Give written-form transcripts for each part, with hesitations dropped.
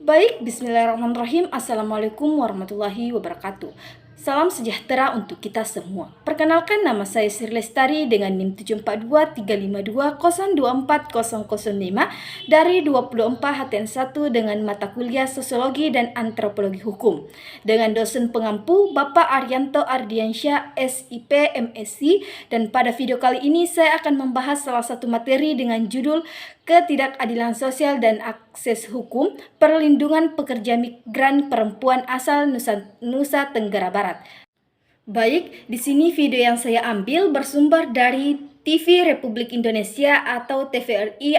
Baik, bismillahirrahmanirrahim. Assalamualaikum warahmatullahi wabarakatuh. Salam sejahtera untuk kita semua. Perkenalkan, nama saya Sri Lestari dengan NIM 742-352-024005 dari 24 HTN 1 dengan mata kuliah Sosiologi dan Antropologi Hukum. Dengan dosen pengampu Bapak Arianto Ardiansyah, SIP, MSc, dan pada video kali ini saya akan membahas salah satu materi dengan judul Ketidakadilan Sosial dan Akses Hukum, Perlindungan Pekerja Migran Perempuan Asal Nusa Tenggara Barat. Baik, di sini video yang saya ambil bersumber dari TV Republik Indonesia atau TVRI_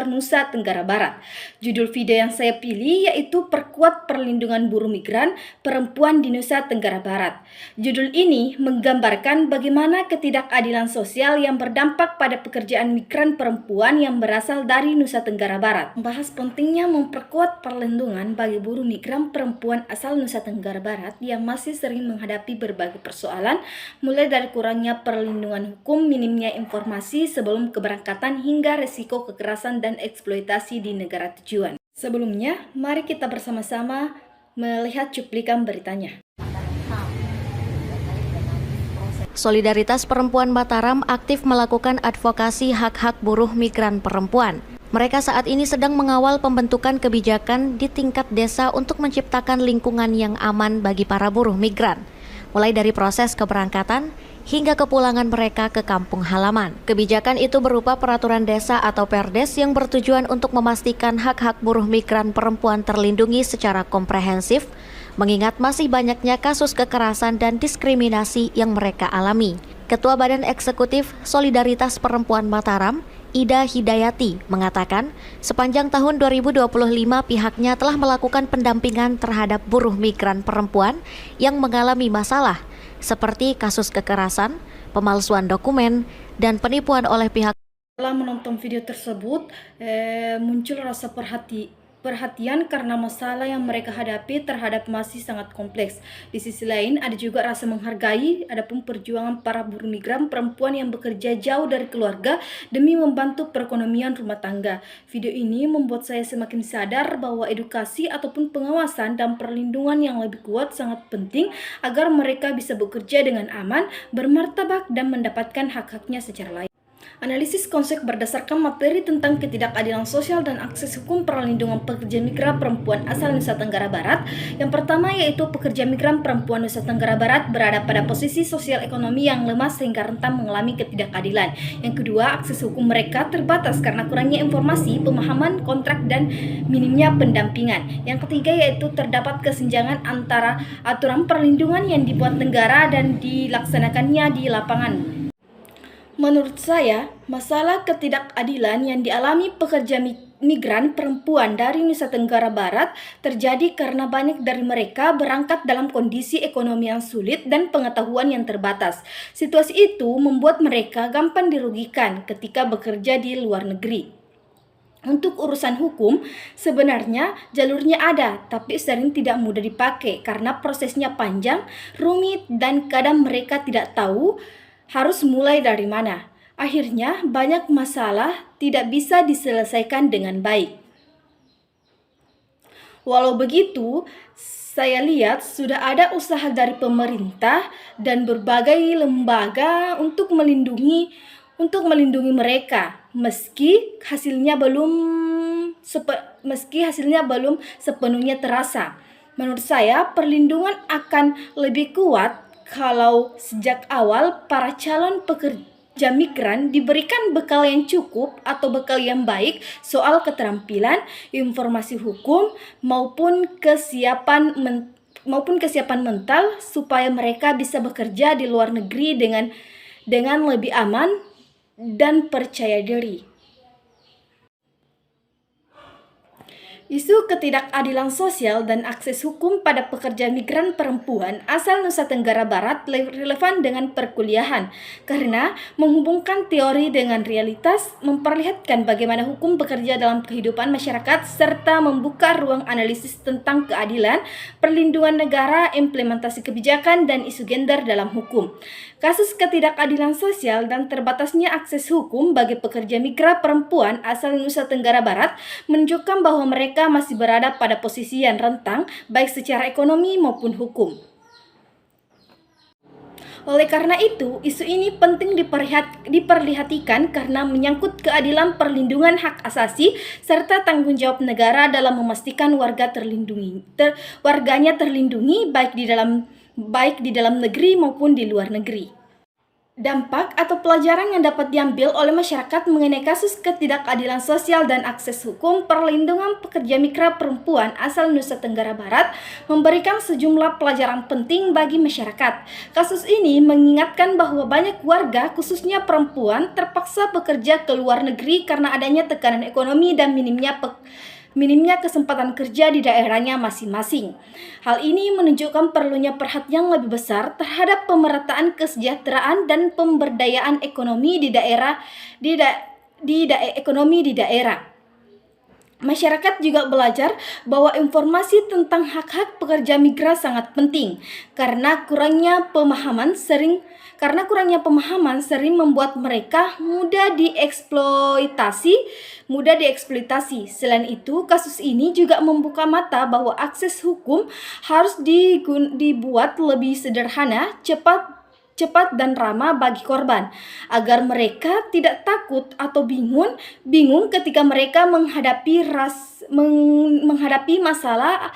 Nusa Tenggara Barat. Judul video yang saya pilih yaitu Perkuat Perlindungan Buruh Migran Perempuan di Nusa Tenggara Barat. Judul ini menggambarkan bagaimana ketidakadilan sosial yang berdampak pada pekerjaan migran perempuan yang berasal dari Nusa Tenggara Barat. Membahas pentingnya memperkuat perlindungan bagi buruh migran perempuan asal Nusa Tenggara Barat yang masih sering menghadapi berbagai persoalan, mulai dari kurangnya perlindungan hukum, minimnya informasi sebelum keberangkatan, hingga resiko kekerasan dan eksploitasi di negara tujuan. Sebelumnya, mari kita bersama-sama melihat cuplikan beritanya. Solidaritas Perempuan Mataram aktif melakukan advokasi hak-hak buruh migran perempuan. Mereka saat ini sedang mengawal pembentukan kebijakan di tingkat desa untuk menciptakan lingkungan yang aman bagi para buruh migran, mulai dari proses keberangkatan hingga kepulangan mereka ke kampung halaman. Kebijakan itu berupa peraturan desa atau Perdes yang bertujuan untuk memastikan hak-hak buruh migran perempuan terlindungi secara komprehensif, mengingat masih banyaknya kasus kekerasan dan diskriminasi yang mereka alami. Ketua Badan Eksekutif Solidaritas Perempuan Mataram, Ida Hidayati, mengatakan sepanjang tahun 2025 pihaknya telah melakukan pendampingan terhadap buruh migran perempuan yang mengalami masalah seperti kasus kekerasan, pemalsuan dokumen, dan penipuan oleh pihak. Setelah menonton video tersebut, muncul rasa perhatian karena masalah yang mereka hadapi terhadap masih sangat kompleks. Di sisi lain, ada juga rasa menghargai adapun perjuangan para buruh migran perempuan yang bekerja jauh dari keluarga demi membantu perekonomian rumah tangga. Video ini membuat saya semakin sadar bahwa edukasi ataupun pengawasan dan perlindungan yang lebih kuat sangat penting agar mereka bisa bekerja dengan aman, bermartabat, dan mendapatkan hak-haknya secara layak. Analisis konsep berdasarkan materi tentang ketidakadilan sosial dan akses hukum perlindungan pekerja migran perempuan asal Nusa Tenggara Barat. Yang pertama yaitu pekerja migran perempuan Nusa Tenggara Barat berada pada posisi sosial ekonomi yang lemah sehingga rentan mengalami ketidakadilan. Yang kedua, akses hukum mereka terbatas karena kurangnya informasi, pemahaman kontrak, dan minimnya pendampingan. Yang ketiga yaitu terdapat kesenjangan antara aturan perlindungan yang dibuat negara dan dilaksanakannya di lapangan. Menurut saya, masalah ketidakadilan yang dialami pekerja migran perempuan dari Nusa Tenggara Barat terjadi karena banyak dari mereka berangkat dalam kondisi ekonomi yang sulit dan pengetahuan yang terbatas. Situasi itu membuat mereka gampang dirugikan ketika bekerja di luar negeri. Untuk urusan hukum, sebenarnya jalurnya ada, tapi sering tidak mudah dipakai karena prosesnya panjang, rumit, dan kadang mereka tidak tahu harus mulai dari mana. Akhirnya, banyak masalah tidak bisa diselesaikan dengan baik. Walau begitu, saya lihat sudah ada usaha dari pemerintah dan berbagai lembaga untuk melindungi mereka, meski hasilnya belum sepenuhnya terasa. Menurut saya, perlindungan akan lebih kuat kalau sejak awal para calon pekerja migran diberikan bekal yang cukup atau bekal yang baik soal keterampilan, informasi hukum, maupun kesiapan mental supaya mereka bisa bekerja di luar negeri dengan lebih aman dan percaya diri. Isu ketidakadilan sosial dan akses hukum pada pekerja migran perempuan asal Nusa Tenggara Barat relevan dengan perkuliahan karena menghubungkan teori dengan realitas, memperlihatkan bagaimana hukum bekerja dalam kehidupan masyarakat, serta membuka ruang analisis tentang keadilan, perlindungan negara, implementasi kebijakan, dan isu gender dalam hukum. Kasus ketidakadilan sosial dan terbatasnya akses hukum bagi pekerja migran perempuan asal Nusa Tenggara Barat menunjukkan bahwa mereka mereka masih berada pada posisi yang rentan, baik secara ekonomi maupun hukum. Oleh karena itu, isu ini penting diperhatikan karena menyangkut keadilan perlindungan hak asasi serta tanggung jawab negara dalam memastikan warganya terlindungi baik di dalam negeri maupun di luar negeri. Dampak atau pelajaran yang dapat diambil oleh masyarakat mengenai kasus ketidakadilan sosial dan akses hukum perlindungan pekerja migran perempuan asal Nusa Tenggara Barat memberikan sejumlah pelajaran penting bagi masyarakat. Kasus ini mengingatkan bahwa banyak warga, khususnya perempuan, terpaksa bekerja ke luar negeri karena adanya tekanan ekonomi dan minimnya kesempatan kerja di daerahnya masing-masing. Hal ini menunjukkan perlunya perhatian lebih besar terhadap pemerataan kesejahteraan dan pemberdayaan ekonomi di daerah. Masyarakat juga belajar bahwa informasi tentang hak-hak pekerja migran sangat penting karena kurangnya pemahaman sering membuat mereka mudah dieksploitasi. Selain itu, kasus ini juga membuka mata bahwa akses hukum harus dibuat lebih sederhana, cepat dan ramah bagi korban, agar mereka tidak takut atau bingung ketika mereka menghadapi masalah.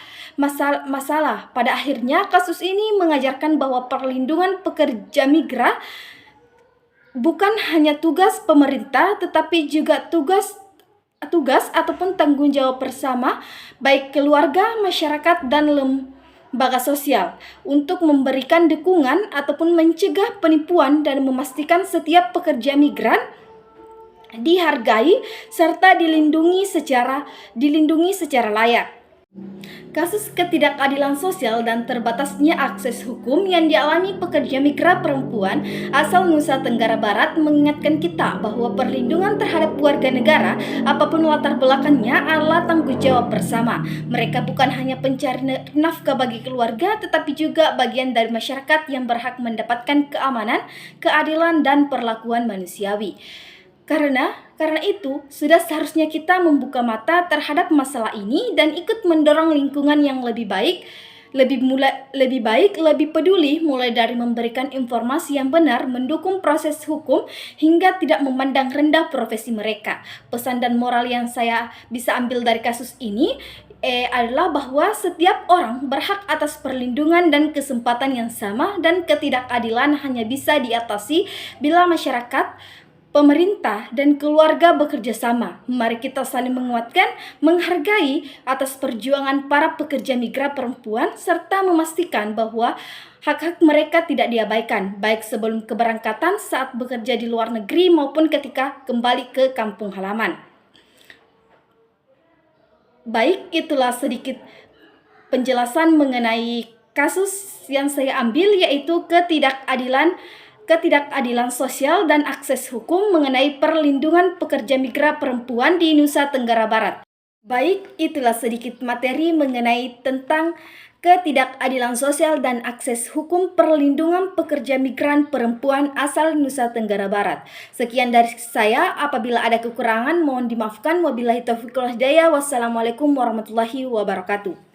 Pada akhirnya, kasus ini mengajarkan bahwa perlindungan pekerja migran bukan hanya tugas pemerintah, tetapi juga tugas ataupun tanggung jawab bersama, baik keluarga, masyarakat, dan lembaga sosial untuk memberikan dukungan ataupun mencegah penipuan dan memastikan setiap pekerja migran dihargai serta dilindungi secara layak. Kasus ketidakadilan sosial dan terbatasnya akses hukum yang dialami pekerja migran perempuan asal Nusa Tenggara Barat mengingatkan kita bahwa perlindungan terhadap warga negara, apapun latar belakangnya, adalah tanggung jawab bersama. Mereka bukan hanya pencari nafkah bagi keluarga, tetapi juga bagian dari masyarakat yang berhak mendapatkan keamanan, keadilan, dan perlakuan manusiawi. Karena itu, sudah seharusnya kita membuka mata terhadap masalah ini dan ikut mendorong lingkungan yang lebih baik, lebih peduli, mulai dari memberikan informasi yang benar, mendukung proses hukum, hingga tidak memandang rendah profesi mereka. Pesan dan moral yang saya bisa ambil dari kasus ini adalah bahwa setiap orang berhak atas perlindungan dan kesempatan yang sama, dan ketidakadilan hanya bisa diatasi bila masyarakat, pemerintah, dan keluarga bekerja sama. Mari kita saling menguatkan, menghargai atas perjuangan para pekerja migran perempuan, serta memastikan bahwa hak-hak mereka tidak diabaikan, baik sebelum keberangkatan, saat bekerja di luar negeri, maupun ketika kembali ke kampung halaman. Baik, itulah sedikit penjelasan mengenai kasus yang saya ambil, yaitu ketidakadilan sosial dan akses hukum mengenai perlindungan pekerja migran perempuan di Nusa Tenggara Barat. Baik, itulah sedikit materi mengenai tentang ketidakadilan sosial dan akses hukum perlindungan pekerja migran perempuan asal Nusa Tenggara Barat. Sekian dari saya, apabila ada kekurangan mohon dimaafkan. Wabillahi taufiq wal hidayah. Wassalamualaikum warahmatullahi wabarakatuh.